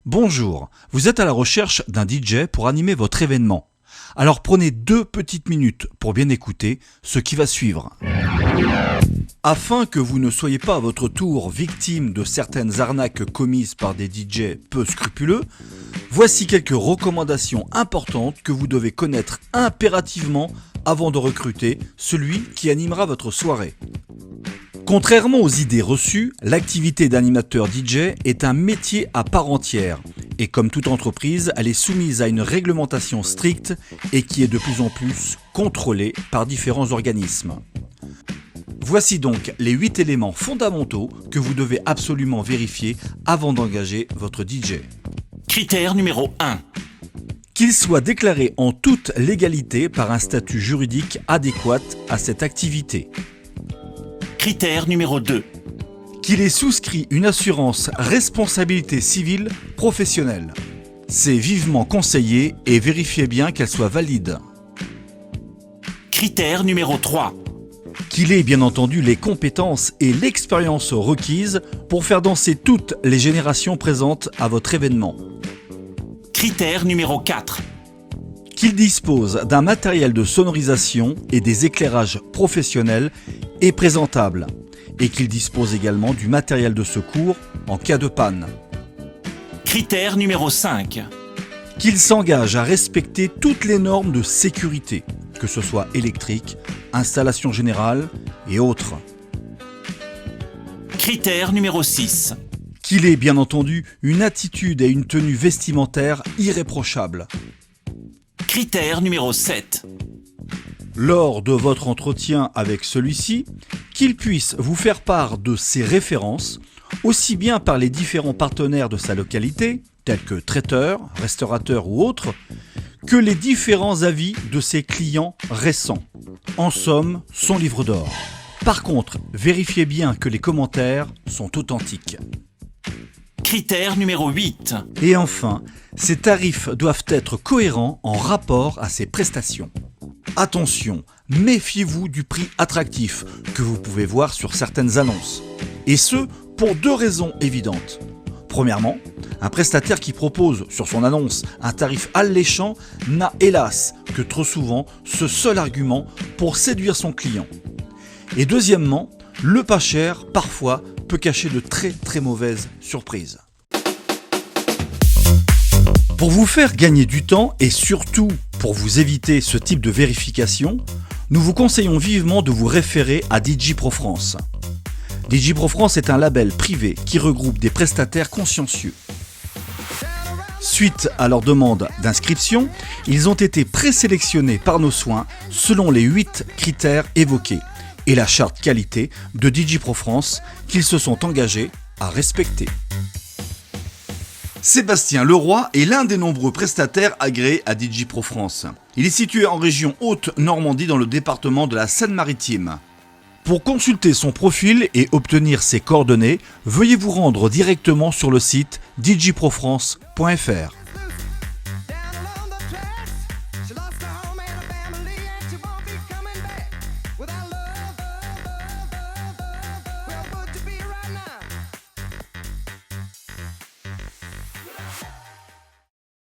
Bonjour, vous êtes à la recherche d'un DJ pour animer votre événement. Alors prenez 2 petites minutes pour bien écouter ce qui va suivre. Afin que vous ne soyez pas à votre tour victime de certaines arnaques commises par des DJ peu scrupuleux, voici quelques recommandations importantes que vous devez connaître impérativement avant de recruter celui qui animera votre soirée. Contrairement aux idées reçues, l'activité d'animateur DJ est un métier à part entière et comme toute entreprise, elle est soumise à une réglementation stricte et qui est de plus en plus contrôlée par différents organismes. Voici donc les 8 éléments fondamentaux que vous devez absolument vérifier avant d'engager votre DJ. Critère numéro 1. Qu'il soit déclaré en toute légalité par un statut juridique adéquat à cette activité. Critère numéro 2. Qu'il ait souscrit une assurance responsabilité civile professionnelle. C'est vivement conseillé et vérifiez bien qu'elle soit valide. Critère numéro 3. Qu'il ait bien entendu les compétences et l'expérience requises pour faire danser toutes les générations présentes à votre événement. Critère numéro 4. Qu'il dispose d'un matériel de sonorisation et des éclairages professionnels et présentables, et qu'il dispose également du matériel de secours en cas de panne. Critère numéro 5. Qu'il s'engage à respecter toutes les normes de sécurité, que ce soit électrique, installation générale et autres. Critère numéro 6. Qu'il ait bien entendu une attitude et une tenue vestimentaire irréprochables. Critère numéro 7. Lors de votre entretien avec celui-ci, qu'il puisse vous faire part de ses références, aussi bien par les différents partenaires de sa localité, tels que traiteurs, restaurateurs ou autres, que les différents avis de ses clients récents. En somme, son livre d'or. Par contre, vérifiez bien que les commentaires sont authentiques. Critère numéro 8. Et enfin, ces tarifs doivent être cohérents en rapport à ses prestations. Attention, méfiez-vous du prix attractif que vous pouvez voir sur certaines annonces. Et ce, pour 2 raisons évidentes. Premièrement, un prestataire qui propose sur son annonce un tarif alléchant n'a hélas que trop souvent ce seul argument pour séduire son client. Et deuxièmement, le pas cher parfois peut cacher de très mauvaises surprises. Pour vous faire gagner du temps et surtout pour vous éviter ce type de vérification, nous vous conseillons vivement de vous référer à DJ Pro France. DJ Pro France est un label privé qui regroupe des prestataires consciencieux. Suite à leur demande d'inscription, ils ont été présélectionnés par nos soins selon les 8 critères évoqués et la charte qualité de DJ Pro France qu'ils se sont engagés à respecter. Sébastien Leroy est l'un des nombreux prestataires agréés à DJ Pro France. Il est situé en région Haute-Normandie dans le département de la Seine-Maritime. Pour consulter son profil et obtenir ses coordonnées, veuillez vous rendre directement sur le site djprofrance.fr.